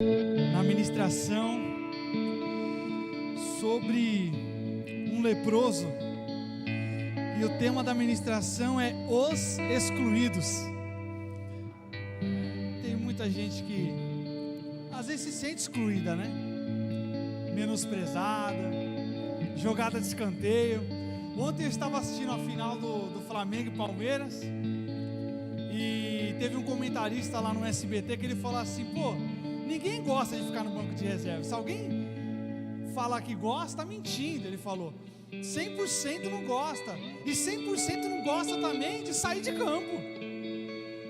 na ministração sobre um leproso, e o tema da ministração é os excluídos. Tem muita gente que às vezes se sente excluída, né? Menosprezada, jogada de escanteio. Ontem eu estava assistindo a final do Flamengo e Palmeiras, e teve um comentarista lá no SBT que ele falou assim: pô, ninguém gosta de ficar no banco de reserva. Se alguém falar que gosta, está mentindo. Ele falou: 100% não gosta, e 100% não gosta também de sair de campo.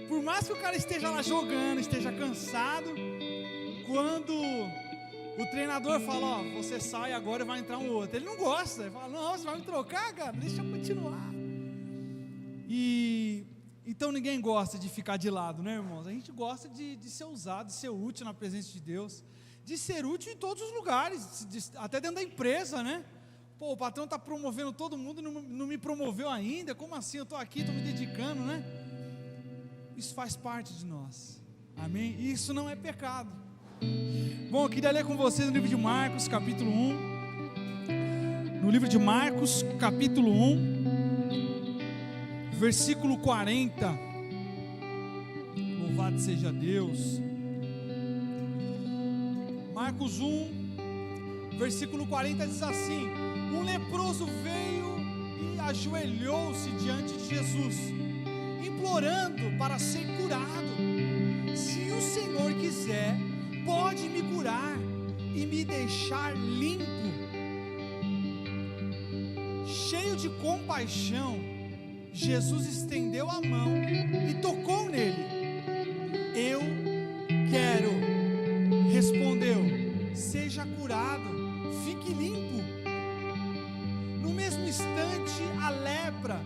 Por mais que o cara esteja lá jogando, esteja cansado, quando o treinador fala: ó, você sai agora e vai entrar um outro, ele não gosta. Ele fala: não, você vai me trocar, cara, deixa eu continuar. E então ninguém gosta de ficar de lado, né, irmãos? A gente gosta de ser usado, de ser útil na presença de Deus, de ser útil em todos os lugares, até dentro da empresa, né? Pô, o patrão está promovendo todo mundo e não me promoveu ainda. Como assim? Eu estou aqui, estou me dedicando, né? Isso faz parte de nós, amém? E isso não é pecado. Bom, eu queria ler com vocês no livro de Marcos, capítulo 1. No livro de Marcos, capítulo 1, versículo 40. Louvado seja Deus. Marcos 1, versículo 40 diz assim: um leproso veio e ajoelhou-se diante de Jesus, implorando para ser curado. Se o Senhor quiser, pode me curar e me deixar limpo. Cheio de compaixão, Jesus estendeu a mão e tocou nele. Eu quero, respondeu, seja curado, fique limpo. No mesmo instante, a lepra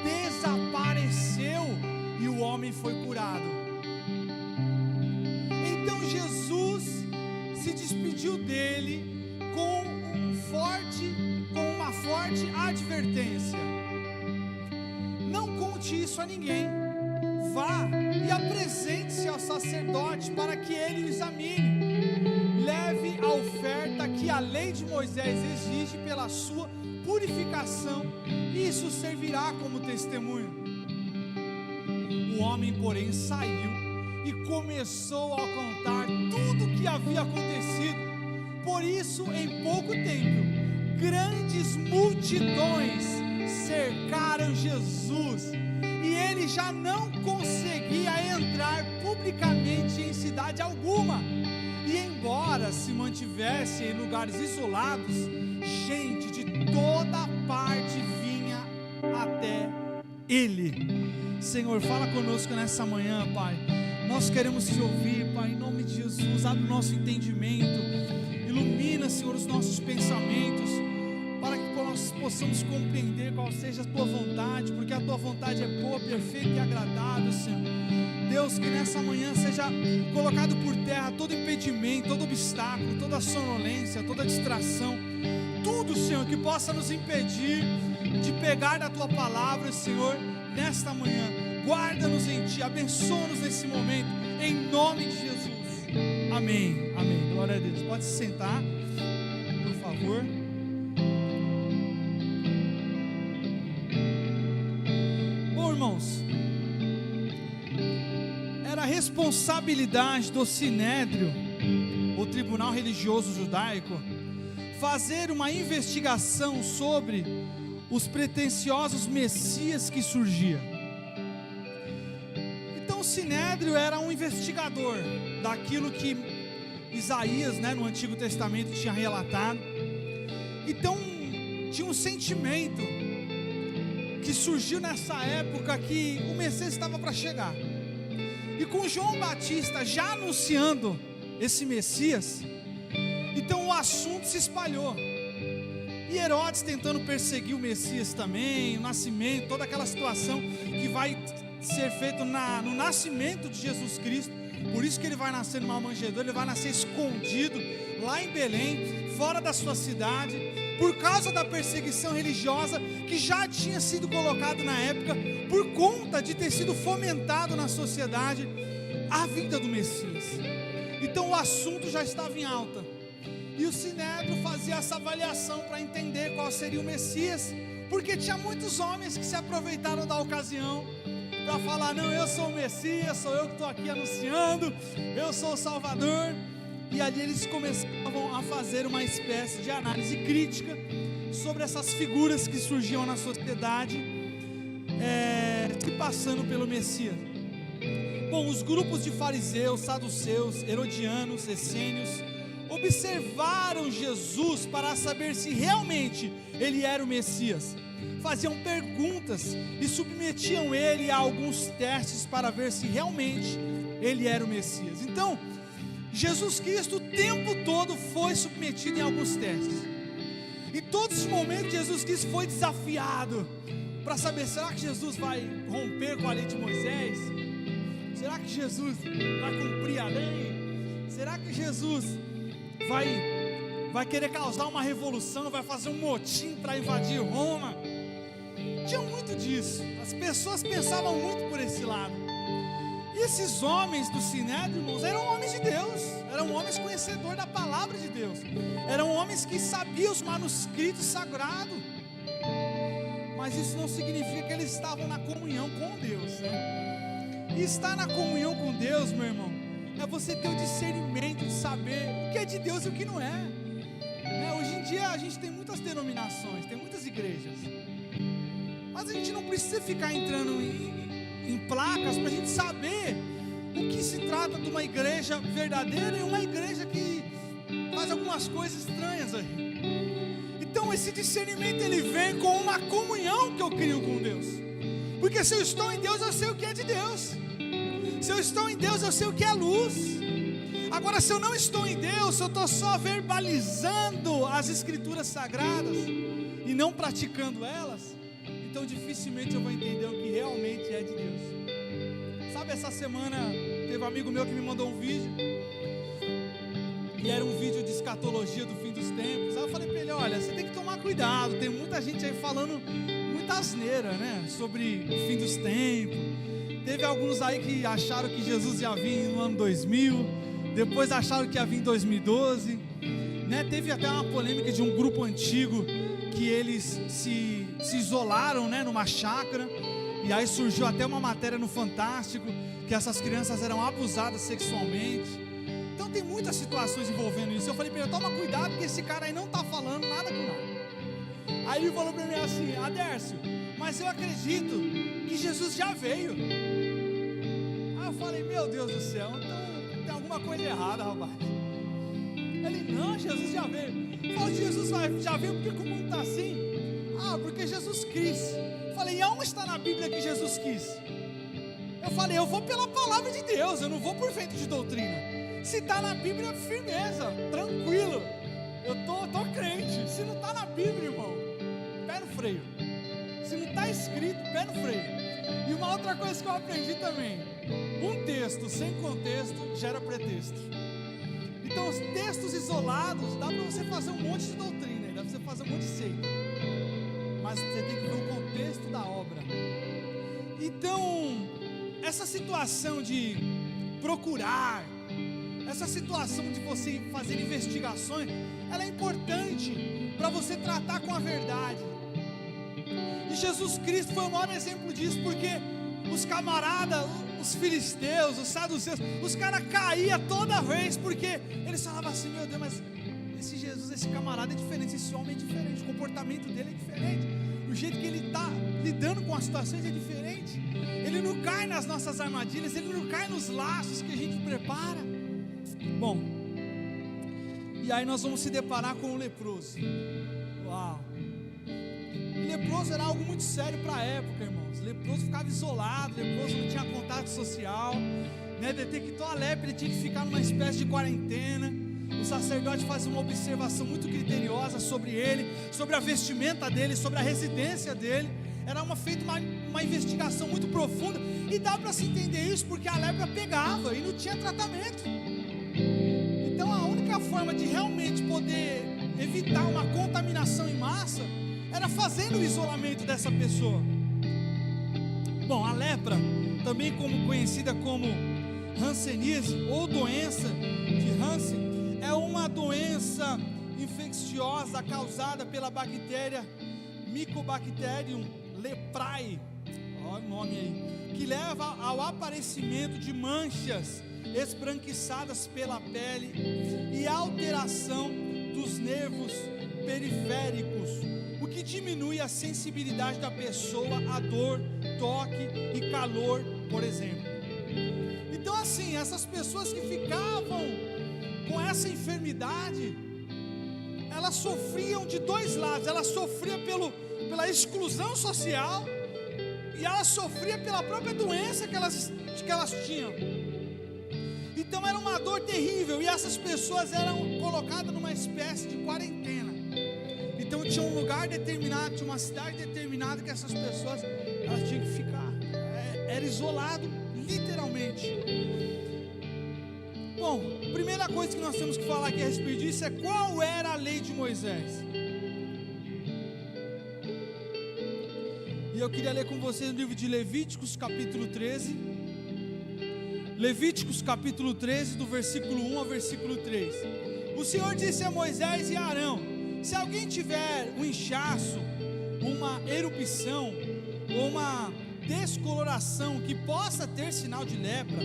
desapareceu e o homem foi curado. Então Jesus se despediu dele com uma forte advertência: não conte isso a ninguém. Vá e apresente-se ao sacerdote para que ele o examine. Leve a oferta que a lei de Moisés exige pela sua purificação, e isso servirá como testemunho. O homem, porém, saiu e começou a contar tudo o que havia acontecido. Por isso, em pouco tempo, grandes multidões cercaram Jesus, e ele já não conseguia entrar publicamente em cidade alguma. E embora se mantivesse em lugares isolados, gente de toda parte vinha até ele. Senhor, fala conosco nessa manhã, Pai. Nós queremos te ouvir, Pai, em nome de Jesus. Abre o nosso entendimento, ilumina, Senhor, os nossos pensamentos, para que nós possamos compreender qual seja a tua vontade, porque a tua vontade é boa, perfeita e agradável, Senhor. Deus, que nessa manhã seja colocado por terra todo impedimento, todo obstáculo, toda sonolência, toda distração, tudo, Senhor, que possa nos impedir de pegar da tua palavra, Senhor, nesta manhã. Guarda-nos em ti, abençoa-nos nesse momento, em nome de Jesus. Amém, amém. Glória a Deus. Pode se sentar, por favor. Bom, irmãos, era responsabilidade do Sinédrio, o tribunal religioso judaico, fazer uma investigação sobre os pretensiosos messias que surgiam. Então o Sinédrio era um investigador daquilo que Isaías, no Antigo Testamento, tinha relatado. Então tinha um sentimento que surgiu nessa época que o Messias estava para chegar. E com João Batista já anunciando esse Messias, então o assunto se espalhou. E Herodes tentando perseguir o Messias também, o nascimento, toda aquela situação que vai ser feita no nascimento de Jesus Cristo. Por isso que ele vai nascer numa manjedoura, ele vai nascer escondido lá em Belém, fora da sua cidade, por causa da perseguição religiosa que já tinha sido colocado na época, por conta de ter sido fomentado na sociedade a vinda do Messias. Então o assunto já estava em alta, e o Sinédrio fazia essa avaliação para entender qual seria o Messias, porque tinha muitos homens que se aproveitaram da ocasião para falar: não, eu sou o Messias, sou eu que estou aqui anunciando, eu sou o Salvador. E ali eles começavam a fazer uma espécie de análise crítica sobre essas figuras que surgiam na sociedade, se passando pelo Messias. Bom, os grupos de fariseus, saduceus, herodianos, essênios observaram Jesus para saber se realmente ele era o Messias. Faziam perguntas e submetiam ele a alguns testes para ver se realmente ele era o Messias. Então, Jesus Cristo o tempo todo foi submetido em alguns testes. Em todos os momentos Jesus Cristo foi desafiado para saber: será que Jesus vai romper com a lei de Moisés? Será que Jesus vai cumprir a lei? Será que Jesus vai querer causar uma revolução, vai fazer um motim para invadir Roma? Tinha muito disso. As pessoas pensavam muito por esse lado. E esses homens do Sinédrio, irmãos, eram homens de Deus, eram homens conhecedores da palavra de Deus, eram homens que sabiam os manuscritos sagrados, mas isso não significa que eles estavam na comunhão com Deus, né? E estar na comunhão com Deus, meu irmão, é você ter o discernimento de saber o que é de Deus e o que não é. Hoje em dia a gente tem muitas denominações, tem muitas igrejas, mas a gente não precisa ficar entrando em placas para a gente saber o que se trata de uma igreja verdadeira e uma igreja que faz algumas coisas estranhas aí. Então esse discernimento ele vem com uma comunhão que eu crio com Deus, porque se eu estou em Deus eu sei o que é de Deus, se eu estou em Deus eu sei o que é luz. Agora, se eu não estou em Deus, se eu estou só verbalizando as escrituras sagradas e não praticando elas, então dificilmente eu vou entender o que realmente é de Deus. Sabe, essa semana teve um amigo meu que me mandou um vídeo, e era um vídeo de escatologia do fim dos tempos. Aí eu falei para ele: olha, você tem que tomar cuidado, tem muita gente aí falando muita asneira, né, sobre o fim dos tempos. Teve alguns aí que acharam que Jesus ia vir no ano 2000, depois acharam que ia vir em 2012, né? Teve até uma polêmica de um grupo antigo que eles se isolaram, né, numa chácara, e aí surgiu até uma matéria no Fantástico que essas crianças eram abusadas sexualmente. Então tem muitas situações envolvendo isso. Eu falei para ele: toma cuidado, porque esse cara aí não está falando nada com nada. Aí ele falou para mim assim: Adércio, mas eu acredito que Jesus já veio. Aí eu falei: meu Deus do céu, então tem alguma coisa errada, rapaz. Ele: não, Jesus já veio. Eu falei: Jesus já veio porque o mundo está assim? Ah, porque Jesus quis. Eu falei: e aonde está na Bíblia que Jesus quis? Eu falei: eu vou pela palavra de Deus, eu não vou por vento de doutrina. Se está na Bíblia, firmeza, tranquilo, eu tô crente. Se não está na Bíblia, irmão, pé no freio. Se não está escrito, pé no freio. E uma outra coisa que eu aprendi também: um texto sem contexto gera pretexto. Então os textos isolados, dá para você fazer um monte de doutrina, dá para você fazer um monte de seita, mas você tem que ver o contexto da obra. Então essa situação de procurar, essa situação de você fazer investigações, ela é importante para você tratar com a verdade. E Jesus Cristo foi o maior exemplo disso, porque os camaradas, os filisteus, os saduceus, os caras caíam toda vez, porque eles falavam assim: meu Deus, mas esse Jesus, esse camarada é diferente, esse homem é diferente, o comportamento dele é diferente, o jeito que ele está lidando com as situações é diferente, ele não cai nas nossas armadilhas, ele não cai nos laços que a gente prepara. Bom, e aí nós vamos se deparar com o leproso. Uau! E leproso era algo muito sério para a época, irmãos. Leproso ficava isolado, leproso não tinha contato social, né? Detectou a lepra, ele tinha que ficar numa espécie de quarentena. O sacerdote fazia uma observação muito criteriosa sobre ele, sobre a vestimenta dele, sobre a residência dele. Era feita uma investigação muito profunda, e dá para se entender isso porque a lepra pegava e não tinha tratamento. Então a única forma de realmente poder evitar uma contaminação em massa era fazendo o isolamento dessa pessoa. Bom, a lepra, também conhecida como hanseníase ou doença de Hansen é uma doença infecciosa causada pela bactéria Mycobacterium leprae, olha o nome aí, que leva ao aparecimento de manchas esbranquiçadas pela pele e alteração dos nervos periféricos, o que diminui a sensibilidade da pessoa a dor, toque e calor, por exemplo. Então assim, essas pessoas que ficavam com essa enfermidade, elas sofriam de dois lados. Elas sofriam pela exclusão social e elas sofriam pela própria doença que elas tinham. Então era uma dor terrível, e essas pessoas eram colocadas numa espécie de quarentena. Então tinha um lugar determinado, tinha uma cidade determinada que essas pessoas elas tinham que ficar. Era isolado, literalmente. Bom, primeira coisa que nós temos que falar aqui a respeito disso é qual era a lei de Moisés. E eu queria ler com vocês o livro de Levíticos, capítulo 13. Levíticos, capítulo 13, do versículo 1 ao versículo 3. O Senhor disse a Moisés e a Arão: se alguém tiver um inchaço, uma erupção ou uma descoloração que possa ter sinal de lepra,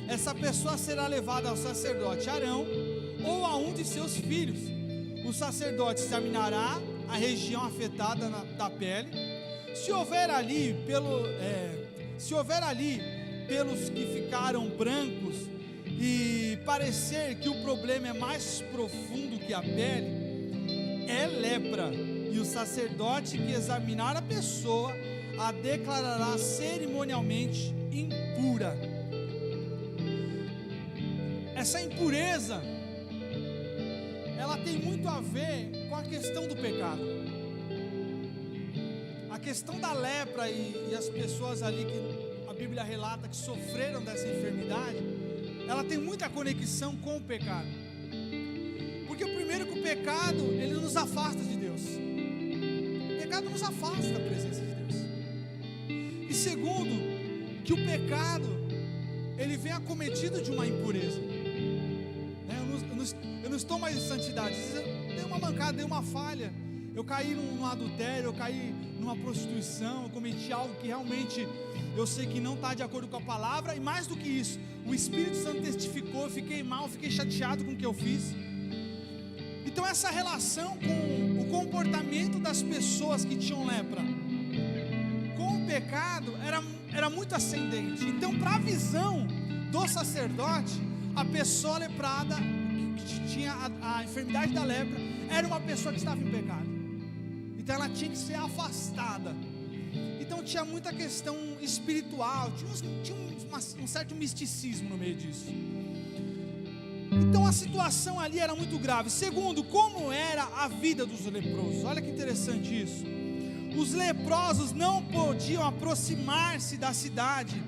essa pessoa será levada ao sacerdote Arão ou a um de seus filhos. O sacerdote examinará a região afetada da pele. Se houver ali pelos que ficaram brancos e parecer que o problema é mais profundo que a pele, é lepra, e o sacerdote que examinar a pessoa a declarará cerimonialmente impura. Essa impureza, ela tem muito a ver com a questão do pecado. A questão da lepra e as pessoas ali que a Bíblia relata que sofreram dessa enfermidade, ela tem muita conexão com o pecado. Porque o primeiro que o pecado, ele nos afasta de Deus. O pecado nos afasta da presença de Deus. E segundo, que o pecado, ele vem acometido de uma impureza. Eu não estou mais em santidade. Eu dei uma mancada, dei uma falha. Eu caí num adultério, eu caí numa prostituição, eu cometi algo que realmente eu sei que não está de acordo com a palavra. E mais do que isso, o Espírito Santo testificou, eu fiquei mal, fiquei chateado com o que eu fiz. Então essa relação com o comportamento das pessoas que tinham lepra com o pecado era muito ascendente. Então, para a visão do sacerdote, a pessoa leprada que tinha a enfermidade da lepra era uma pessoa que estava em pecado. Então ela tinha que ser afastada. Então tinha muita questão espiritual, tinha um certo misticismo no meio disso. Então a situação ali era muito grave. Segundo, como era a vida dos leprosos? Olha que interessante isso. Os leprosos não podiam aproximar-se da cidade,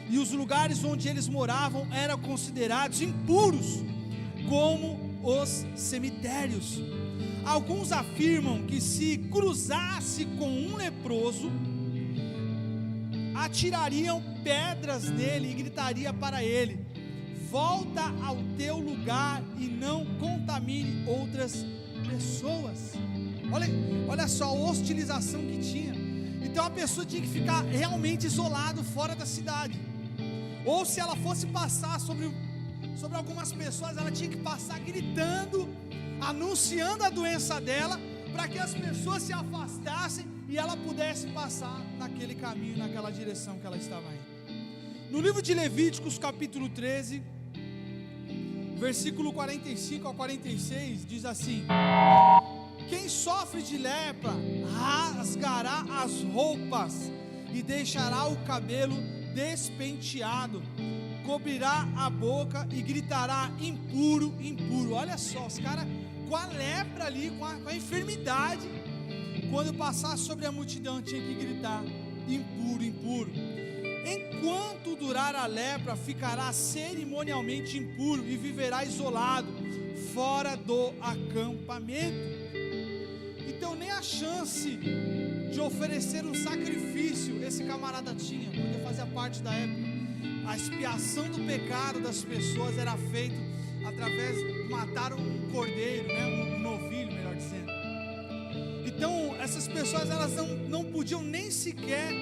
e os lugares onde eles moravam eram considerados impuros, como os cemitérios. Alguns afirmam que se cruzasse com um leproso, atirariam pedras nele e gritaria para ele: volta ao teu lugar e não contamine outras pessoas. Olha só a hostilização que tinha. Então a pessoa tinha que ficar realmente isolado fora da cidade. Ou se ela fosse passar sobre algumas pessoas, ela tinha que passar gritando, anunciando a doença dela, para que as pessoas se afastassem e ela pudesse passar naquele caminho, naquela direção que ela estava indo. No livro de Levíticos, capítulo 13, versículo 45 ao 46, diz assim: quem sofre de lepra rasgará as roupas e deixará o cabelo despenteado, cobrirá a boca e gritará: impuro, impuro. Olha só, os caras com a lepra ali, com a enfermidade, quando passar sobre a multidão tinha que gritar: impuro, impuro. Enquanto durar a lepra, ficará cerimonialmente impuro e viverá isolado, fora do acampamento. Então nem a chance de oferecer um sacrifício esse camarada tinha, porque fazia parte da época. a expiação do pecado das pessoas era feita através de matar um cordeiro, né? Um novilho, melhor dizendo. Então essas pessoas, elas não podiam nem sequer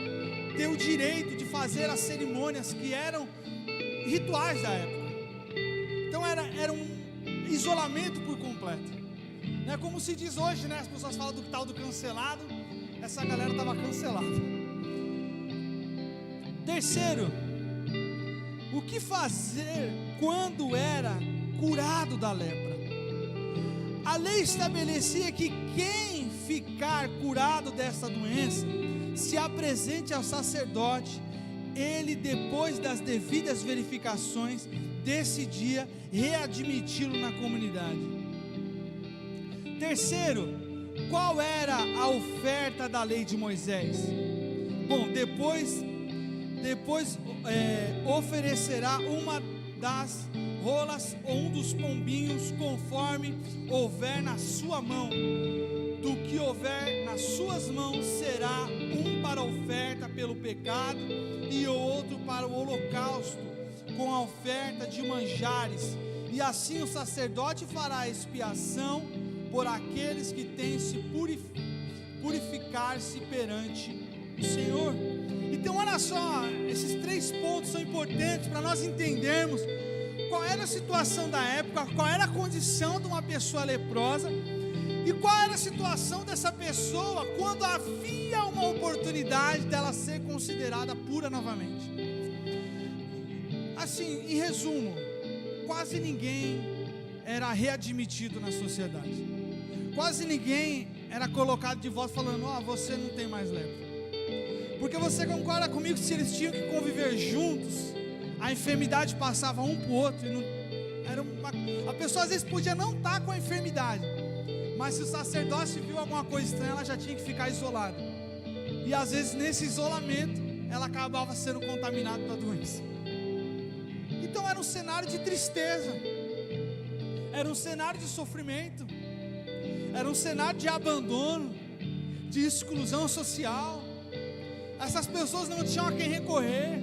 ter o direito de fazer as cerimônias que eram rituais da época. Então era um isolamento por completo. Não é como se diz hoje, né? As pessoas falam do tal do cancelado. Essa galera estava cancelada. Terceiro, o que fazer quando era curado da lepra? A lei estabelecia que quem ficar curado dessa doença se apresente ao sacerdote. Ele, depois das devidas verificações, decidia readmiti-lo na comunidade. Terceiro, qual era a oferta da lei de Moisés? Bom, depois oferecerá uma das rolas ou um dos pombinhos, conforme houver na sua mão. Do que houver nas suas mãos, será um para a oferta pelo pecado e o outro para o holocausto, com a oferta de manjares. E assim o sacerdote fará a expiação por aqueles que têm se purificar-se perante o Senhor. Então olha só, esses 3 pontos são importantes para nós entendermos qual era a situação da época, qual era a condição de uma pessoa leprosa e qual era a situação dessa pessoa quando havia uma oportunidade dela ser considerada pura novamente. Assim, em resumo, quase ninguém era readmitido na sociedade. Quase ninguém era colocado de volta falando: ó, você não tem mais lepra. Porque você concorda comigo que se eles tinham que conviver juntos, a enfermidade passava um para o outro e não, a pessoa às vezes podia não estar com a enfermidade, mas se o sacerdote viu alguma coisa estranha, ela já tinha que ficar isolada. E às vezes nesse isolamento ela acabava sendo contaminada pela doença. Então era um cenário de tristeza, era um cenário de sofrimento, era um cenário de abandono, de exclusão social. Essas pessoas não tinham a quem recorrer,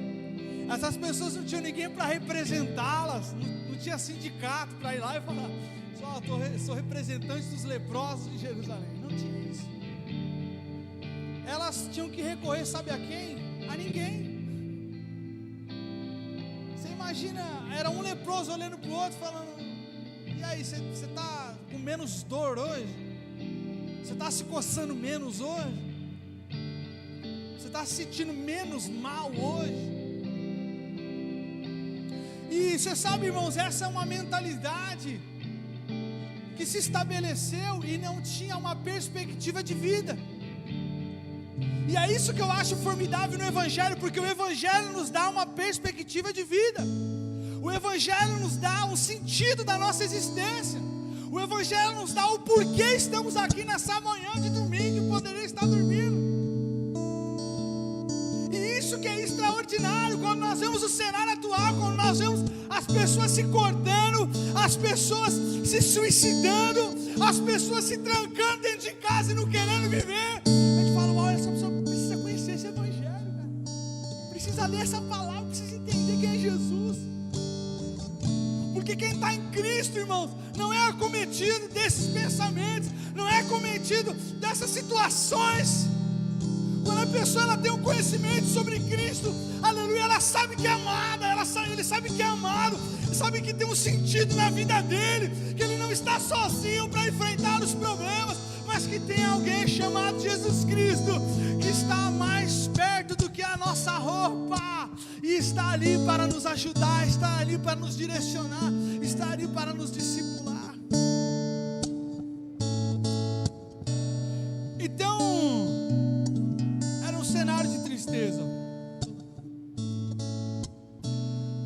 essas pessoas não tinham ninguém para representá-las, não tinha sindicato para ir lá e falar: sou representante dos leprosos de Jerusalém. Não tinha isso. Elas tinham que recorrer, sabe a quem? A ninguém. Você imagina, era um leproso olhando para o outro falando: e aí, você está com menos dor hoje? Você está se coçando menos hoje? Você está se sentindo menos mal hoje? E você sabe, irmãos, essa é uma mentalidade que se estabeleceu e não tinha uma perspectiva de vida. E é isso que eu acho formidável no Evangelho, porque o Evangelho nos dá uma perspectiva de vida. O Evangelho nos dá um sentido da nossa existência. O Evangelho nos dá o porquê estamos aqui nessa manhã de domingo e poderia estar dormindo. E isso que é extraordinário, quando nós vemos o cenário atual, quando nós vemos as pessoas se cortando, as pessoas se suicidando, as pessoas se trancando dentro de casa e não querendo viver. A gente fala: uau, essa pessoa precisa conhecer esse Evangelho, cara. Precisa ler essa palavra, precisa entender quem é Jesus. Porque quem está em Cristo, irmãos, não é acometido desses pensamentos, não é acometido dessas situações. Quando a pessoa ela tem um conhecimento sobre Cristo, aleluia, ela sabe que é amada, ele sabe que é amado, sabe que tem um sentido na vida dele, que ele não está sozinho para enfrentar os problemas, mas que tem alguém chamado Jesus Cristo, que está mais perto do que a nossa roupa, e está ali para nos ajudar, está ali para nos direcionar, está ali para nos discipular. Então, era um cenário de tristeza.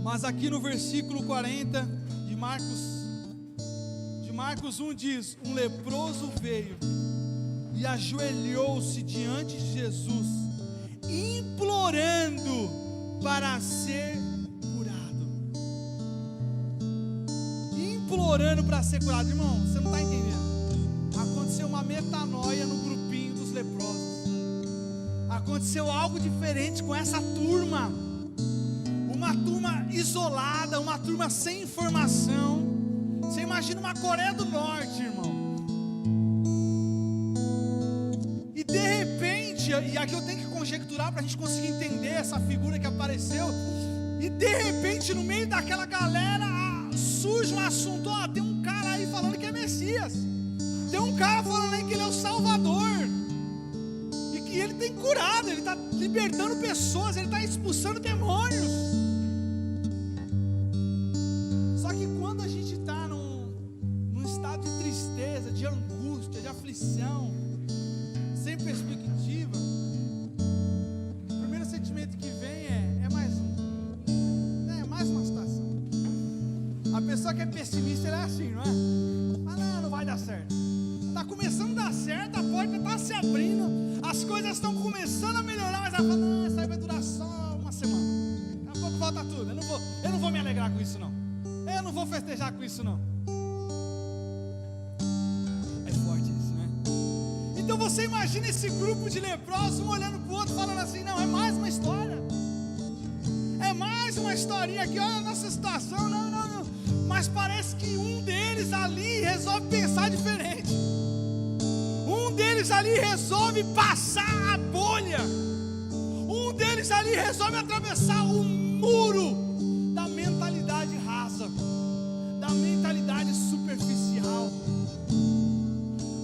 Mas aqui no versículo 40 de Marcos 1 diz: um leproso veio e ajoelhou-se diante de Jesus, implorando para ser curado. Implorando para ser curado. Irmão, você não está entendendo. Aconteceu uma metanoia no grupinho dos leprosos. Aconteceu algo diferente com essa turma. Uma uma turma isolada, uma turma sem informação. Você imagina uma Coreia do Norte, irmão. E de repente, e aqui eu tenho que conjecturar para a gente conseguir entender essa figura que apareceu. E de repente, no meio daquela galera, surge um assunto: ó, tem um cara aí falando que é Messias. Tem um cara falando aí que ele é o Salvador. E que ele tem curado, ele está libertando pessoas, ele está expulsando demônios. Só que quando a gente está num estado de tristeza, de angústia, de aflição, sem perspectiva, o primeiro sentimento que vem é mais uma situação. A pessoa que é pessimista, ela é assim, não é? Não vai dar certo. Está começando a dar certo, a porta está se abrindo, as coisas estão começando a melhorar, mas ela fala: não, isso aí vai durar só uma semana, daqui a pouco volta tudo. Eu não vou me alegrar com isso não, eu não vou festejar com isso não. É forte isso, né? Então você imagina esse grupo de leprosos, um olhando para o outro, falando assim: não, é mais uma história, é mais uma historinha aqui, olha a nossa situação, não. Mas parece que um deles ali resolve pensar diferente. Um deles ali resolve passar a bolha. Um deles ali resolve atravessar o muro da mentalidade rasa, da mentalidade superficial,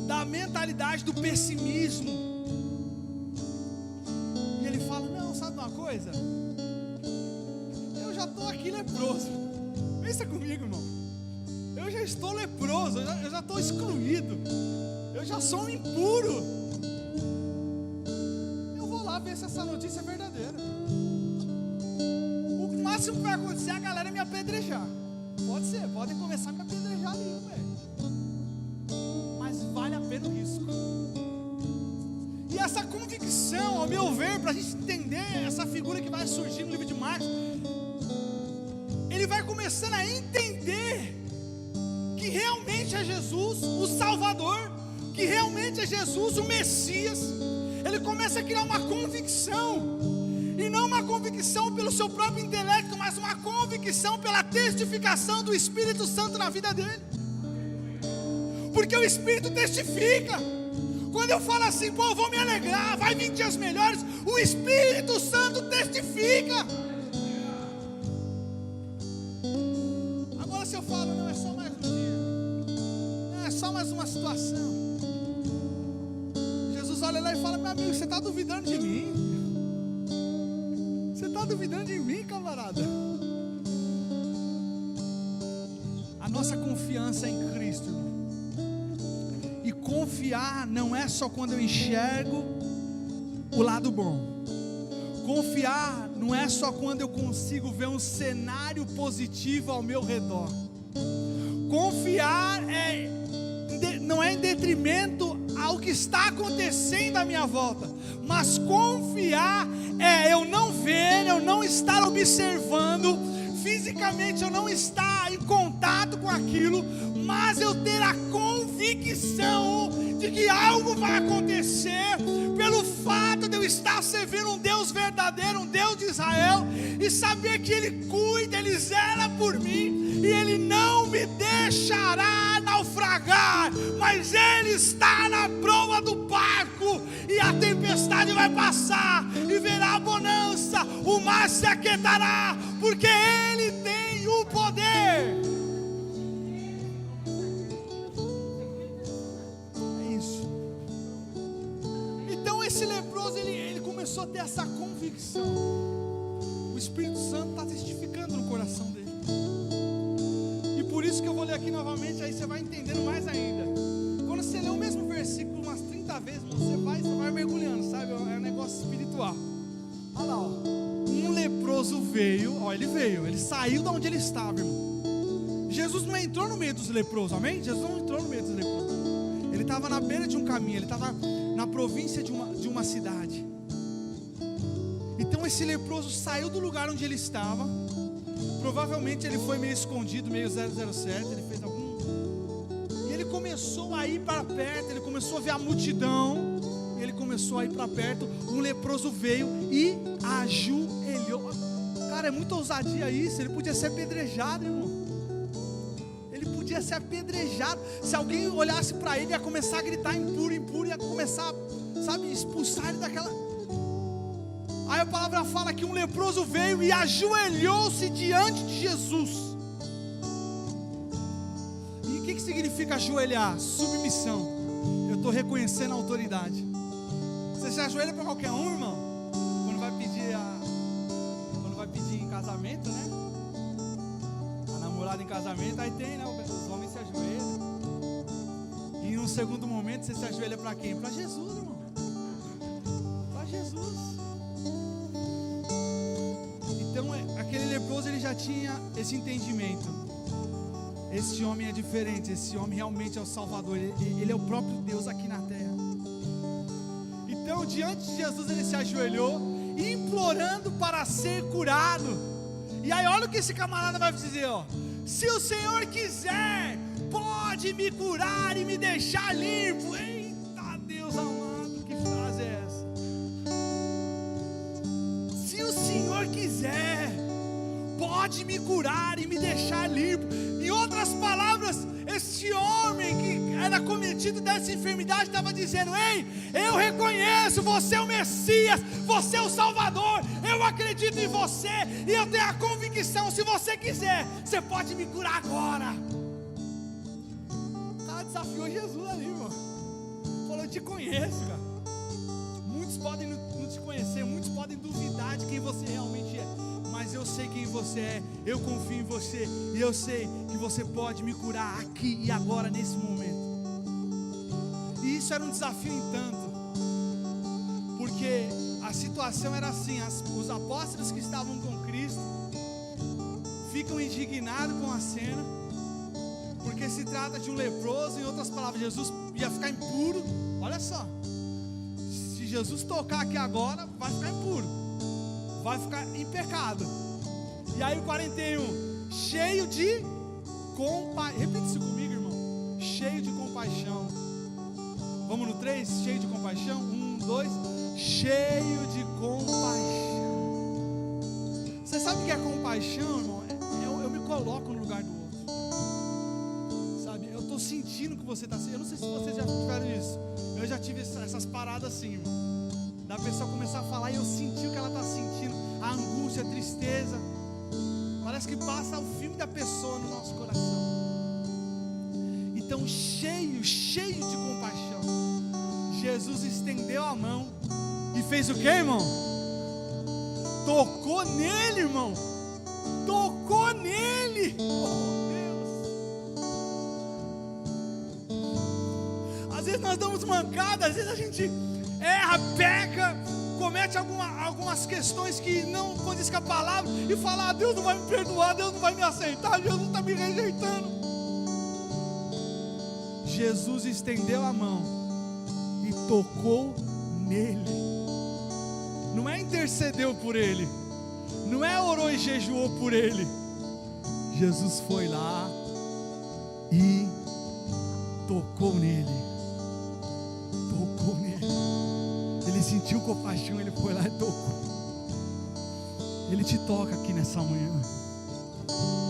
da mentalidade do pessimismo. E ele fala: não, sabe uma coisa? Eu já estou aqui leproso. Pensa comigo, irmão. Eu já estou leproso, eu já estou excluído, eu já sou um impuro. Eu vou lá ver se essa notícia é verdadeira. O máximo que vai acontecer é a galera me apedrejar. Pode ser, podem começar a me apedrejar ali, velho. Mas vale a pena o risco. E essa convicção, ao meu ver, para a gente entender essa figura que vai surgir no livro de Marcos, ele vai começando a entender que realmente é Jesus o Salvador, que realmente é Jesus o Messias. Ele começa a criar uma convicção, e não uma convicção pelo seu próprio intelecto, mas uma convicção pela testificação do Espírito Santo na vida dele. Porque o Espírito testifica. Quando eu falo assim: pô, eu vou me alegrar, vai vir dias melhores, o Espírito Santo testifica. Se eu falo: não, é só mais um dia, não, é só mais uma situação, Jesus olha lá e fala: meu amigo, você está duvidando de mim? Você está duvidando de mim, camarada? A nossa confiança é em Cristo, irmão. E confiar não é só quando eu enxergo o lado bom. Confiar não é só quando eu consigo ver um cenário positivo ao meu redor. Confiar não é em detrimento ao que está acontecendo à minha volta, mas confiar é eu não ver, eu não estar observando, fisicamente eu não estar em contato com aquilo, mas eu ter a convicção de que algo vai acontecer, pelo fato de eu estar servindo um Deus verdadeiro, um Deus de Israel, e saber que Ele cuida, Ele zela por mim, e Ele não me deixará naufragar, mas Ele está na proa do barco, e a tempestade vai passar, e verá a bonança, o mar se aquietará, porque Ele tem o poder. Esse leproso, ele começou a ter essa convicção. O Espírito Santo está testificando no coração dele. E por isso que eu vou ler aqui novamente, aí você vai entendendo mais ainda. Quando você lê o mesmo versículo umas 30 vezes, você vai mergulhando, sabe? É um negócio espiritual. Olha lá, ó. Um leproso veio, ele saiu de onde ele estava, irmão. Jesus não entrou no meio dos leprosos, amém? Jesus não entrou no meio dos leprosos. Ele estava na beira de um caminho, ele estava na província de uma cidade. Então esse leproso saiu do lugar onde ele estava. Provavelmente ele foi meio escondido, meio 007. Ele fez algum... E ele começou a ir para perto. Ele começou a ver a multidão. Ele começou a ir para perto. Um leproso veio e ajoelhou. Cara, é muita ousadia isso. Ele podia ser apedrejado, irmão. Ele podia ser apedrejado. Se alguém olhasse para ele, ia começar a gritar impuro, impuro, ia começar, sabe, expulsar ele daquela. Aí a palavra fala que um leproso veio e ajoelhou-se diante de Jesus. E o que significa ajoelhar? Submissão. Eu estou reconhecendo a autoridade. Você se ajoelha para qualquer um, irmão? Quando vai pedir em casamento, né? A namorada em casamento, aí tem, né? Os homens se ajoelham. E num segundo momento você se ajoelha para quem? Para Jesus, irmão. Para Jesus. Então aquele leproso, ele já tinha esse entendimento. Esse homem é diferente. Esse homem realmente é o Salvador. Ele é o próprio Deus aqui na terra. Então diante de Jesus ele se ajoelhou, implorando para ser curado. E aí olha o que esse camarada vai dizer, ó: se o Senhor quiser, pode me curar e me deixar limpo. Eita Deus amado, que frase é essa? Se o Senhor quiser, pode me curar e me deixar limpo. Em outras palavras, esse homem que era cometido dessa enfermidade estava dizendo: ei, eu reconheço, você é o Messias, você é o Salvador, eu acredito em você e eu tenho a convicção, se você quiser, você pode me curar agora. O cara desafiou Jesus ali, irmão. Falou: eu te conheço, cara. Muitos podem não te conhecer, muitos podem duvidar de quem você realmente é, mas eu sei quem você é, eu confio em você, e eu sei que você pode me curar aqui e agora, nesse momento. E isso era um desafio em tanto, porque a situação era assim: os apóstolos que estavam com Cristo ficam indignados com a cena, porque se trata de um leproso. Em outras palavras, Jesus ia ficar impuro. Olha só, se Jesus tocar aqui agora, vai ficar impuro, vai ficar em pecado. E aí o 41, cheio de compaixão. Repita isso comigo, irmão: cheio de compaixão. Vamos no 3, cheio de compaixão. 1, 2, cheio de compaixão. Você sabe o que é compaixão, irmão? Eu me coloco no lugar do outro, sabe? Eu estou sentindo o que você está sentindo. Eu não sei se vocês já tiveram isso. Eu já tive essas paradas assim, irmão, da pessoa começar a falar e eu senti o que ela está sentindo, a angústia, a tristeza. Parece que passa o filme da pessoa no nosso coração. Então, cheio de compaixão, Jesus estendeu a mão e fez o que, irmão? Tocou nele, irmão. Tocou nele. Oh, Deus. Às vezes nós damos mancada, às vezes a gente erra, peca, comete algumas questões que não condiz com a palavra e fala: Deus não vai me perdoar, Deus não vai me aceitar, Jesus está me rejeitando. Jesus estendeu a mão e tocou nele. Não é intercedeu por ele, não é orou e jejuou por ele. Jesus foi lá e tocou nele. Tocou nele. Ele sentiu compaixão, ele foi lá e tocou. Ele te toca aqui nessa manhã.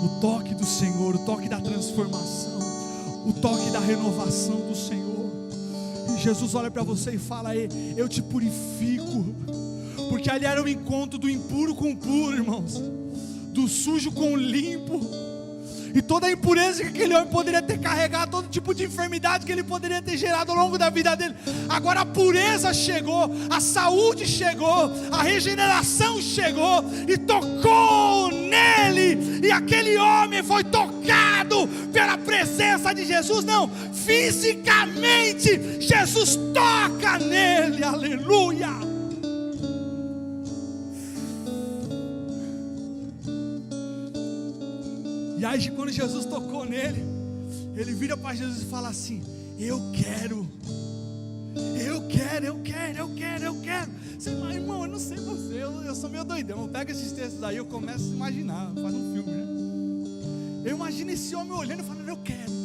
O toque do Senhor, o toque da transformação, o toque da renovação do Senhor. E Jesus olha para você e fala: eu te purifico. Porque ali era o encontro do impuro com o puro, irmãos, do sujo com o limpo. E toda a impureza que aquele homem poderia ter carregado, todo tipo de enfermidade que ele poderia ter gerado ao longo da vida dele, agora a pureza chegou, a saúde chegou, a regeneração chegou e tocou nele. E aquele homem foi tocado pela presença de Jesus. Não, fisicamente Jesus toca nele. Aleluia. E aí quando Jesus tocou nele, ele vira para Jesus e fala assim: eu quero. Você fala: irmão, eu não sei você, eu sou meio doidão. Eu pego esses textos aí, eu começo a imaginar, faz um filme, né? Eu imagino esse homem olhando e falando: eu quero.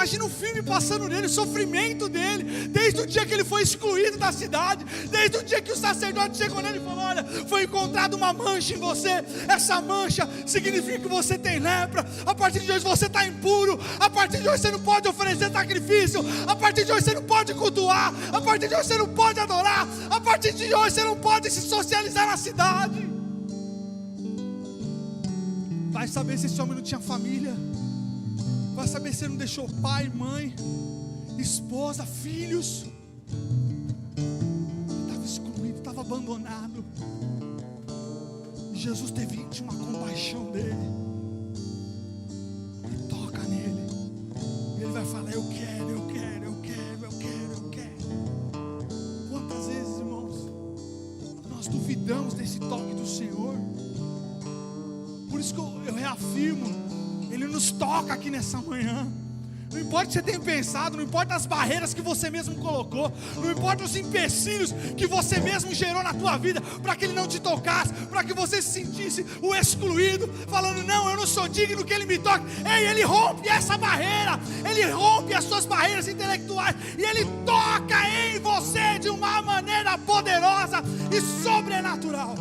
Imagina o filme passando nele, o sofrimento dele, desde o dia que ele foi excluído da cidade, desde o dia que o sacerdote chegou nele e falou: olha, foi encontrada uma mancha em você, essa mancha significa que você tem lepra, a partir de hoje você está impuro, a partir de hoje você não pode oferecer sacrifício, a partir de hoje você não pode cultuar, a partir de hoje você não pode adorar, a partir de hoje você não pode se socializar na cidade. Vai saber se esse homem não tinha família, vai saber se ele não deixou pai, mãe, esposa, filhos. Ele estava excluído, estava abandonado. E Jesus tinha uma compaixão dele. E toca nele. E ele vai falar: eu quero, eu quero, eu quero, eu quero, eu quero. Quantas vezes, irmãos, nós duvidamos desse toque do Senhor? Por isso que eu reafirmo, Ele nos toca aqui nessa manhã. Não importa o que você tenha pensado, não importa as barreiras que você mesmo colocou, não importa os empecilhos que você mesmo gerou na tua vida, para que Ele não te tocasse, para que você se sentisse o excluído, falando: não, eu não sou digno que Ele me toque. Ei, Ele rompe essa barreira, Ele rompe as suas barreiras intelectuais, e Ele toca em você de uma maneira poderosa e sobrenatural.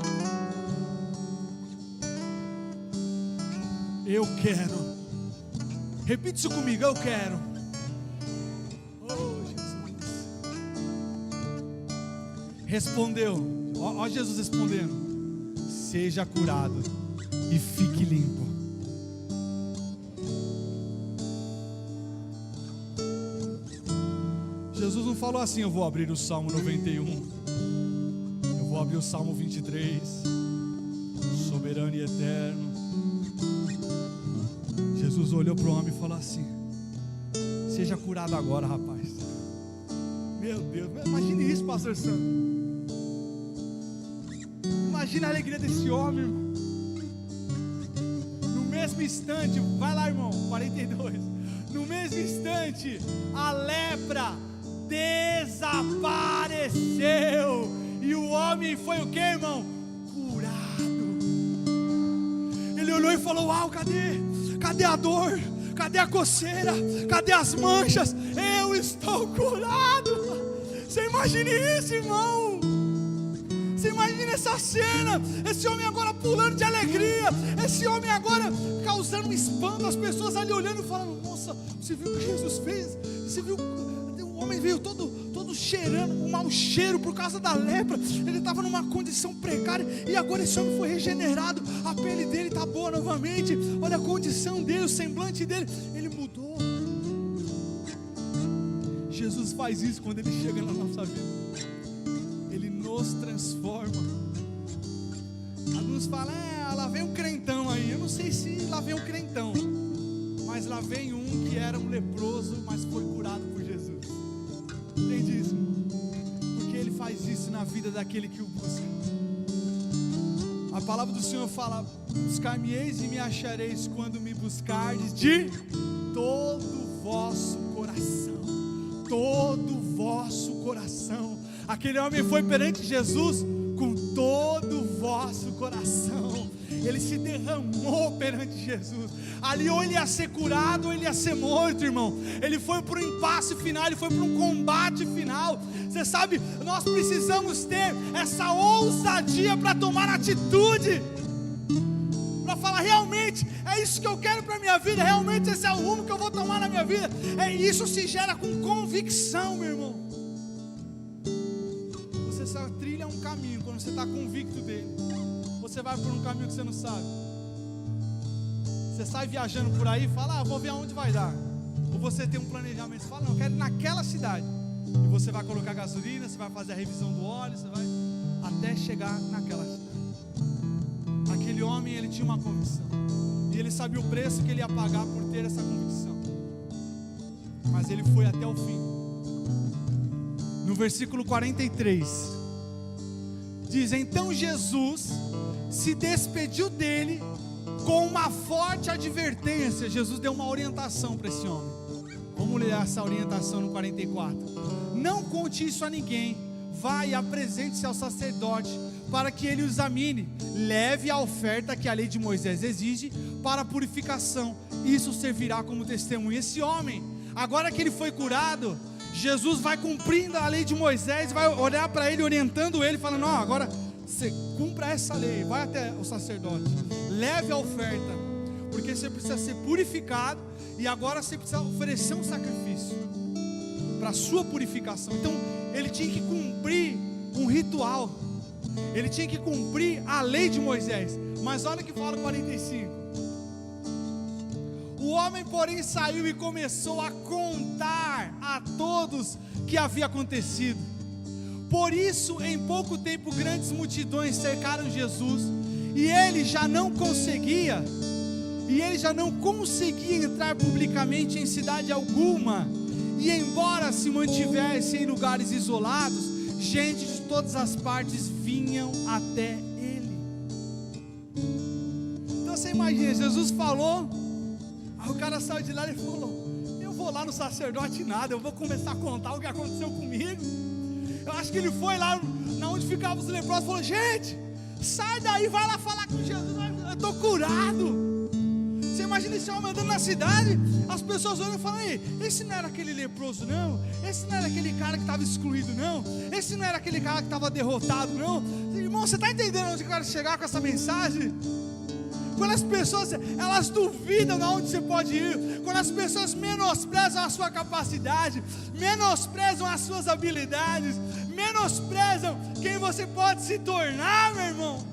Eu quero. Repita isso comigo: eu quero. Oh, Jesus. Respondeu. Ó Jesus respondendo: seja curado e fique limpo. Jesus não falou assim: eu vou abrir o Salmo 91, eu vou abrir o Salmo 23, soberano e eterno. Jesus olhou para o homem e falou assim: seja curado agora, rapaz. Meu Deus, imagine isso, pastor Sandro. Imagina a alegria desse homem, irmão. No mesmo instante, vai lá, irmão, 42. No mesmo instante, a lepra desapareceu. E o homem foi o que, irmão? Curado. Ele olhou e falou: uau, cadê? Cadê a dor? Cadê a coceira? Cadê as manchas? Eu estou curado. Você imagina isso, irmão? Você imagina essa cena? Esse homem agora pulando de alegria, esse homem agora causando um espanto, as pessoas ali olhando e falando: nossa, você viu o que Jesus fez? Você viu? O homem veio todo cheirando, um mau cheiro por causa da lepra. Ele estava numa condição precária, e agora esse homem foi regenerado, a pele dele está boa novamente. Olha a condição dele, o semblante dele, ele mudou. Jesus faz isso quando Ele chega na nossa vida. Ele nos transforma. Alguns falam: lá vem um crentão aí. Eu não sei se lá vem um crentão, mas lá vem um que era um leproso, mas foi curado por Jesus. Entende isso? Porque Ele faz isso na vida daquele que o busca. A palavra do Senhor fala: buscar-me-eis e me achareis quando me buscardes de todo o vosso coração. Todo o vosso coração. Aquele homem foi perante Jesus com todo o vosso coração. Ele se derramou perante Jesus. Ali ou ele ia ser curado ou ele ia ser morto, irmão. Ele foi para um impasse final, ele foi para um combate final. Você sabe, nós precisamos ter essa ousadia para tomar atitude, para falar: realmente é isso que eu quero para a minha vida, realmente esse é o rumo que eu vou tomar na minha vida. Isso se gera com convicção, meu irmão. Você só trilha um caminho quando você está convicto dele. Você vai por um caminho que você não sabe. Você sai viajando por aí e fala: vou ver aonde vai dar. Ou você tem um planejamento, você fala: não, eu quero ir naquela cidade. E você vai colocar gasolina, você vai fazer a revisão do óleo, você vai até chegar naquela cidade. Aquele homem, ele tinha uma convicção, e ele sabia o preço que ele ia pagar por ter essa convicção. Mas ele foi até o fim. No versículo 43 diz: então Jesus se despediu dele com uma forte advertência. Jesus deu uma orientação para esse homem. Vamos ler essa orientação no 44. Não conte isso a ninguém. Vá e apresente-se ao sacerdote para que ele o examine. Leve a oferta que a lei de Moisés exige para a purificação, isso servirá como testemunho. Esse homem, agora que ele foi curado, Jesus vai cumprindo a lei de Moisés, vai olhar para ele, orientando ele, falando: não, agora você cumpra essa lei, vai até o sacerdote, leve a oferta, porque você precisa ser purificado, e agora você precisa oferecer um sacrifício para a sua purificação. Então ele tinha que cumprir um ritual, ele tinha que cumprir a lei de Moisés. Mas olha o que fala 45: o homem, porém, saiu e começou a contar a todos o que havia acontecido. Por isso, em pouco tempo, grandes multidões cercaram Jesus, e ele já não conseguia entrar publicamente em cidade alguma. E embora se mantivesse em lugares isolados, gente de todas as partes vinham até ele. Então você imagina, Jesus falou, aí o cara saiu de lá e falou: eu vou lá no sacerdote nada, eu vou começar a contar o que aconteceu comigo. Eu acho que ele foi lá na onde ficavam os leprosos e falou: gente, sai daí, vai lá falar com Jesus, eu estou curado. Você imagina esse homem andando na cidade, as pessoas olham e falam: ei, esse não era aquele leproso não, esse não era aquele cara que estava excluído não, esse não era aquele cara que estava derrotado não. Irmão, você está entendendo onde eu quero chegar com essa mensagem? Quando as pessoas, elas duvidam de onde você pode ir, quando as pessoas menosprezam a sua capacidade, menosprezam as suas habilidades, menosprezam quem você pode se tornar, meu irmão,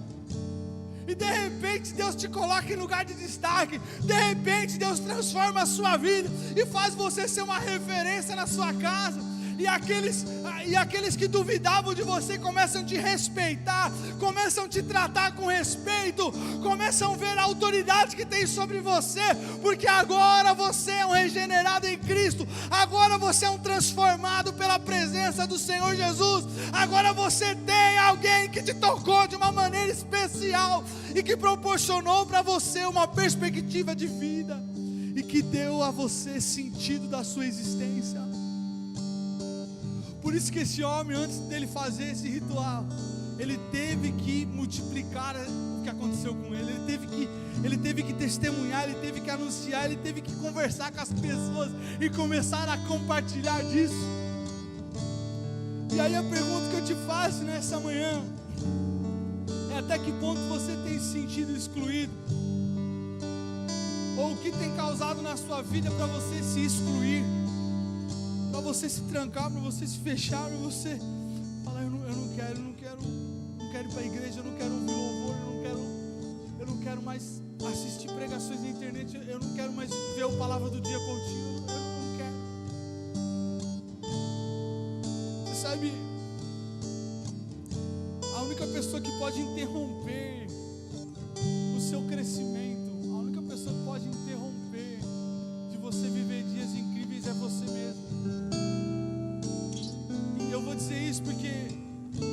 e de repente Deus te coloca em lugar de destaque, de repente Deus transforma a sua vida e faz você ser uma referência na sua casa. E aqueles que duvidavam de você começam a te respeitar, começam a te tratar com respeito, começam a ver a autoridade que tem sobre você, porque agora você é um regenerado em Cristo, agora você é um transformado pela presença do Senhor Jesus, agora você tem alguém que te tocou de uma maneira especial e que proporcionou para você uma perspectiva de vida e que deu a você sentido da sua existência. Por isso que esse homem, antes dele fazer esse ritual, ele teve que multiplicar o que aconteceu com ele, ele teve que testemunhar, ele teve que anunciar, ele teve que conversar com as pessoas e começar a compartilhar disso. E aí a pergunta que eu te faço nessa manhã é: até que ponto você tem se sentido excluído? Ou o que tem causado na sua vida para você se excluir? Para você se trancar, para você se fechar, para você falar: eu não quero ir para a igreja, eu não quero ouvir louvor, eu não quero mais assistir pregações na internet, eu não quero mais ver a palavra do dia contigo, eu não quero. Você sabe, a única pessoa que pode interromper o seu crescimento, a única pessoa que pode interromper de você viver dias incríveis é você mesmo. Eu vou dizer isso porque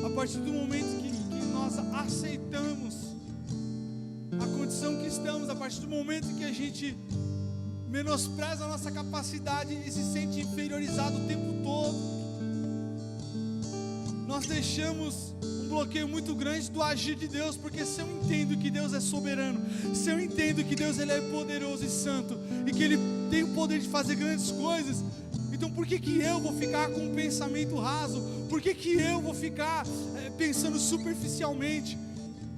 a partir do momento que nós aceitamos a condição que estamos, a partir do momento que a gente menospreza a nossa capacidade e se sente inferiorizado o tempo todo, nós deixamos um bloqueio muito grande do agir de Deus. Porque se eu entendo que Deus é soberano, se eu entendo que Deus ele é poderoso e santo e que Ele tem o poder de fazer grandes coisas, então por que eu vou ficar com um pensamento raso? Por que eu vou ficar pensando superficialmente?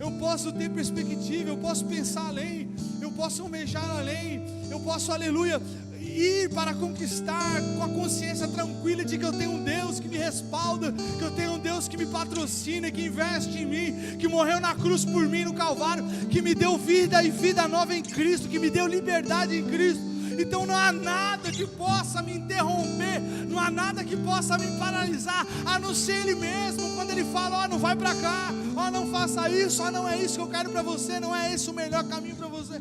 Eu posso ter perspectiva, eu posso pensar além, eu posso almejar além, eu posso, aleluia, ir para conquistar com a consciência tranquila de que eu tenho um Deus que me respalda, que eu tenho um Deus que me patrocina, que investe em mim, que morreu na cruz por mim no Calvário, que me deu vida e vida nova em Cristo, que me deu liberdade em Cristo. Então não há nada que possa me interromper, não há nada que possa me paralisar, a não ser Ele mesmo. Quando Ele fala: ó, não vai para cá, ó, não faça isso, ó, não é isso que eu quero para você, não é esse o melhor caminho para você.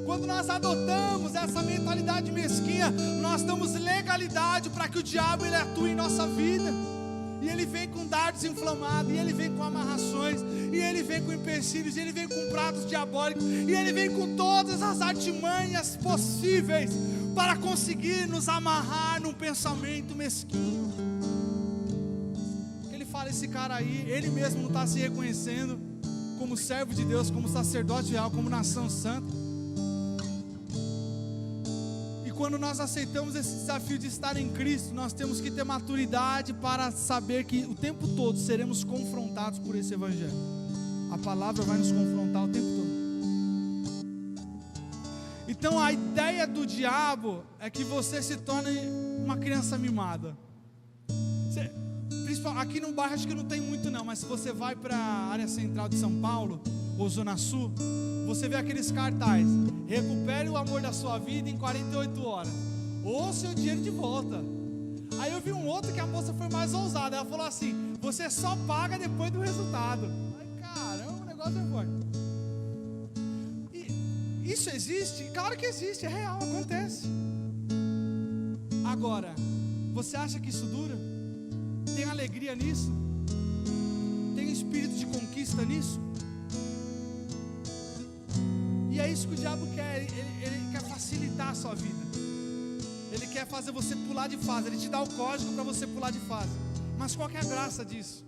Quando nós adotamos essa mentalidade mesquinha, nós damos legalidade para que o diabo ele atue em nossa vida. E ele vem com dardos inflamados, e ele vem com amarrações, e ele vem com empecilhos, e ele vem com pratos diabólicos, e ele vem com todas as artimanhas possíveis para conseguir nos amarrar num pensamento mesquinho. Ele fala: esse cara aí, ele mesmo não está se reconhecendo como servo de Deus, como sacerdote real, como nação santa. E quando nós aceitamos esse desafio de estar em Cristo, nós temos que ter maturidade para saber que o tempo todo seremos confrontados por esse evangelho. A palavra vai nos confrontar o tempo todo. Então a ideia do diabo é que você se torne uma criança mimada. Aqui no bairro acho que não tem muito não, mas se você vai para a área central de São Paulo ou Zona Sul, você vê aqueles cartazes: recupere o amor da sua vida em 48 horas, ou seu dinheiro de volta. Aí eu vi um outro que a moça foi mais ousada, ela falou assim: você só paga depois do resultado. Ai, caramba, o negócio é forte. E isso existe? Claro que existe, é real, acontece. Agora, você acha que isso dura? Tem alegria nisso? Tem espírito de conquista nisso? E é isso que o diabo quer. Ele quer facilitar a sua vida. Ele quer fazer você pular de fase. Ele te dá o código para você pular de fase. Mas qual que é a graça disso?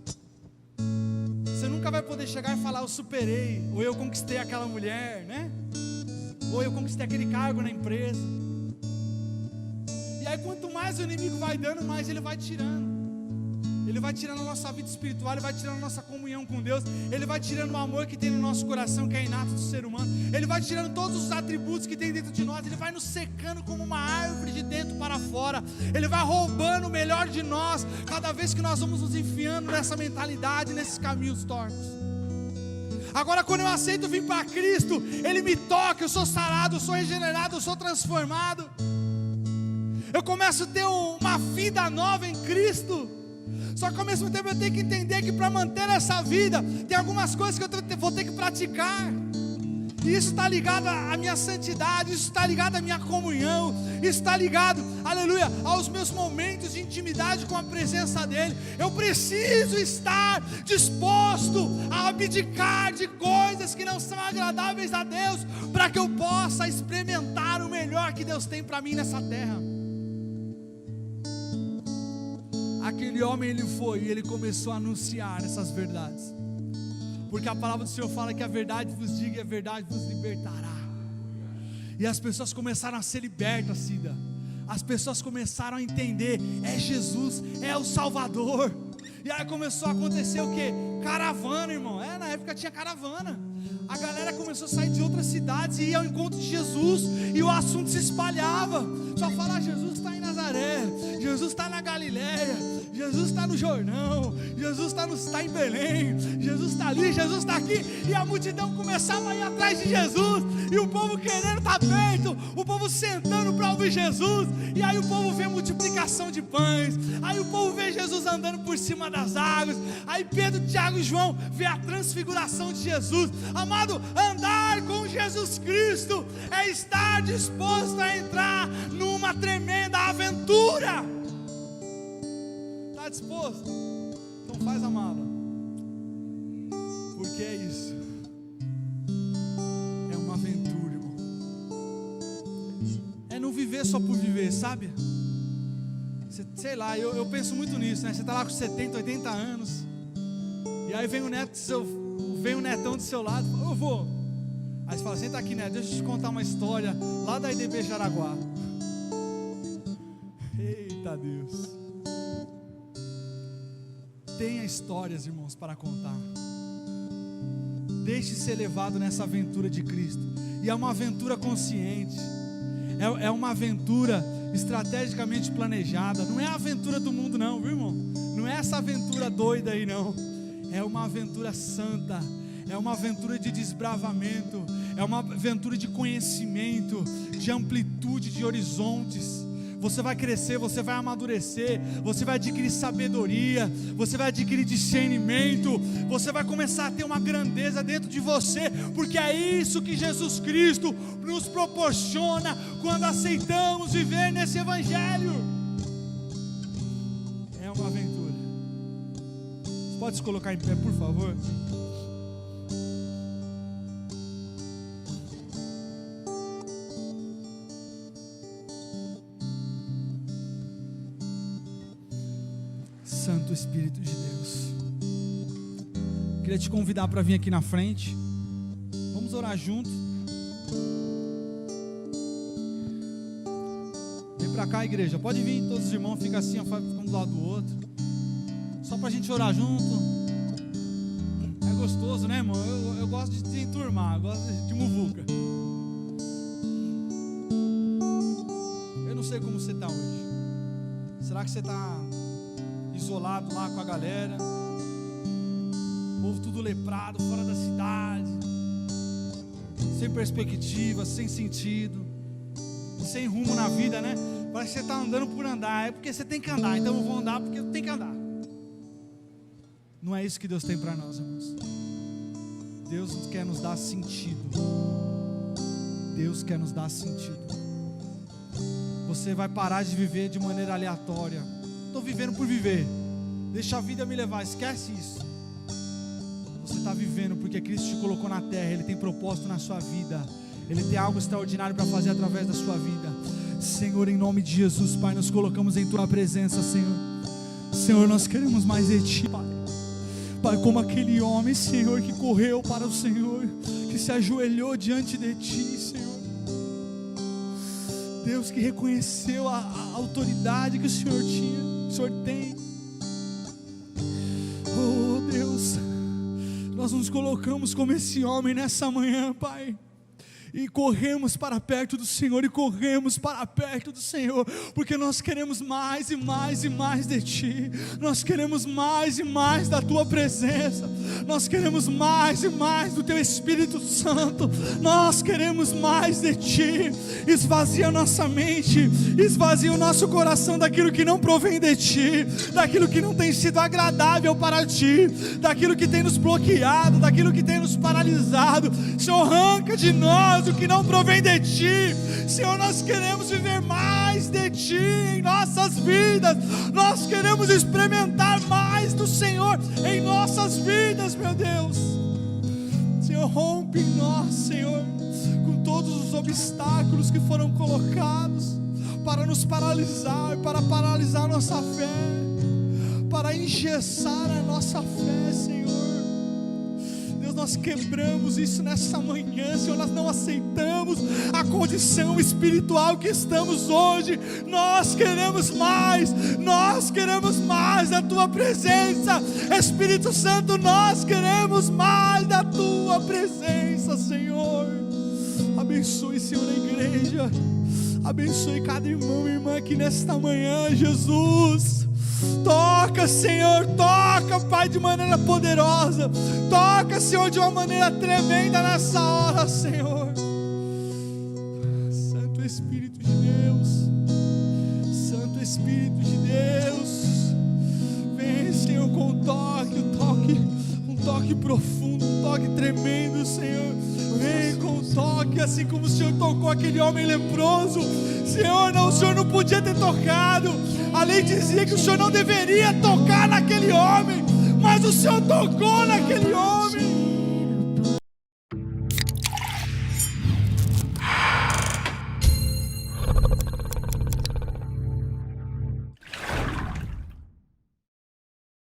Você nunca vai poder chegar e falar: eu superei, ou eu conquistei aquela mulher, né? Ou eu conquistei aquele cargo na empresa. E aí quanto mais o inimigo vai dando, mais ele vai tirando. Ele vai tirando a nossa vida espiritual, ele vai tirando a nossa comunhão com Deus, ele vai tirando o amor que tem no nosso coração, que é inato do ser humano, ele vai tirando todos os atributos que tem dentro de nós, ele vai nos secando como uma árvore de dentro para fora, ele vai roubando o melhor de nós, cada vez que nós vamos nos enfiando nessa mentalidade, nesses caminhos tortos. Agora quando eu aceito vir para Cristo, Ele me toca, eu sou sarado, eu sou regenerado, eu sou transformado, eu começo a ter uma vida nova em Cristo. Só que ao mesmo tempo eu tenho que entender que para manter essa vida, tem algumas coisas que eu vou ter que praticar. E isso está ligado à minha santidade, isso está ligado à minha comunhão, isso está ligado, aleluia, aos meus momentos de intimidade com a presença dEle. Eu preciso estar disposto a abdicar de coisas que não são agradáveis a Deus, para que eu possa experimentar o melhor que Deus tem para mim nessa terra. Aquele homem, ele foi e ele começou a anunciar essas verdades, porque a palavra do Senhor fala que a verdade vos diga e a verdade vos libertará. E as pessoas começaram a ser libertas, Cida. As pessoas começaram a entender: é Jesus, é o Salvador. E aí começou a acontecer o que? Caravana, irmão. Na época tinha caravana. A galera começou a sair de outras cidades e ir ao encontro de Jesus, e o assunto se espalhava. Só falar: Jesus está em Nazaré, Jesus está na Galileia, Jesus está no Jordão, Jesus está em Belém, Jesus está ali, Jesus está aqui. E a multidão começava a ir atrás de Jesus, e o povo querendo estar perto, o povo sentando para ouvir Jesus. E aí o povo vê multiplicação de pães, aí o povo vê Jesus andando por cima das águas, aí Pedro, Tiago e João vê a transfiguração de Jesus. Amado, andar com Jesus Cristo é estar disposto a entrar numa tremenda aventura. Está disposto? Então faz a mala, porque é isso, é uma aventura, irmão. É não viver só por viver, sabe? Sei lá, eu penso muito nisso, né? Você está lá com 70, 80 anos, e aí vem o netão do seu lado, fala: eu vou. Aí você fala: senta aqui, neto, deixa eu te contar uma história lá da IDB Jaraguá. Eita Deus. Tenha histórias, irmãos, para contar. Deixe ser levado nessa aventura de Cristo. E é uma aventura consciente, é uma aventura estrategicamente planejada. Não é a aventura do mundo não, viu, irmão? Não é essa aventura doida aí não. É uma aventura santa, é uma aventura de desbravamento, é uma aventura de conhecimento, de amplitude, de horizontes. Você vai crescer, você vai amadurecer, você vai adquirir sabedoria, você vai adquirir discernimento, você vai começar a ter uma grandeza dentro de você, porque é isso que Jesus Cristo nos proporciona quando aceitamos viver nesse Evangelho. É uma aventura. Você pode se colocar em pé, por favor? Santo Espírito de Deus, Queria te convidar para vir aqui na frente. Vamos orar junto. Vem para cá, igreja. Pode vir, todos os irmãos. Fica assim, ficam um do lado do outro. Só para a gente orar junto. É gostoso, né, irmão? Eu gosto de enturmar, eu gosto de muvuca. Eu não sei como você está hoje. Será que você está isolado lá com a galera? O povo tudo leprado, fora da cidade, sem perspectiva, sem sentido, sem rumo na vida, né? Parece que você está andando por andar. É porque você tem que andar, então eu vou andar porque eu tenho que andar. Não é isso que Deus tem para nós, irmãos. Deus quer nos dar sentido. Deus quer nos dar sentido. Você vai parar de viver de maneira aleatória. Estou vivendo por viver. Deixa a vida me levar, esquece isso. Você está vivendo porque Cristo te colocou na terra. Ele tem propósito na sua vida. Ele tem algo extraordinário para fazer através da sua vida. Senhor, em nome de Jesus, Pai, nos colocamos em Tua presença, Senhor. Senhor, nós queremos mais de Ti, Pai. Pai, como aquele homem, Senhor, que correu para o Senhor, que se ajoelhou diante de Ti, Senhor. Deus, que reconheceu a autoridade que o Senhor tinha, o Senhor tem. Oh, Deus, nós nos colocamos como esse homem nessa manhã, Pai. E corremos para perto do Senhor, e corremos para perto do Senhor, porque nós queremos mais e mais e mais de Ti. Nós queremos mais e mais da Tua presença. Nós queremos mais e mais do Teu Espírito Santo. Nós queremos mais de Ti. Esvazia a nossa mente, esvazia o nosso coração daquilo que não provém de Ti, daquilo que não tem sido agradável para Ti, daquilo que tem nos bloqueado, daquilo que tem nos paralisado. Senhor, arranca de nós o que não provém de Ti. Senhor, nós queremos viver mais de Ti em nossas vidas. Nós queremos experimentar mais do Senhor em nossas vidas, meu Deus. Senhor, rompe em nós, Senhor, com todos os obstáculos que foram colocados para nos paralisar, para paralisar a nossa fé, para engessar a nossa fé, Senhor. Nós quebramos isso nessa manhã, Senhor. Nós não aceitamos a condição espiritual que estamos hoje. Nós queremos mais da Tua presença, Espírito Santo. Nós queremos mais da Tua presença, Senhor. Abençoe, Senhor, a igreja. Abençoe cada irmão e irmã aqui nesta manhã, Jesus. Toca, Senhor, toca, Pai, de maneira poderosa. Toca, Senhor, de uma maneira tremenda nessa hora, Senhor. Santo Espírito de Deus, Santo Espírito de Deus, vem, Senhor, com um toque profundo, um toque tremendo, Senhor. Vem com um toque, assim como o Senhor tocou aquele homem leproso. Senhor, o Senhor não podia ter tocado. A lei dizia que o Senhor não deveria tocar naquele homem, mas o Senhor tocou naquele homem.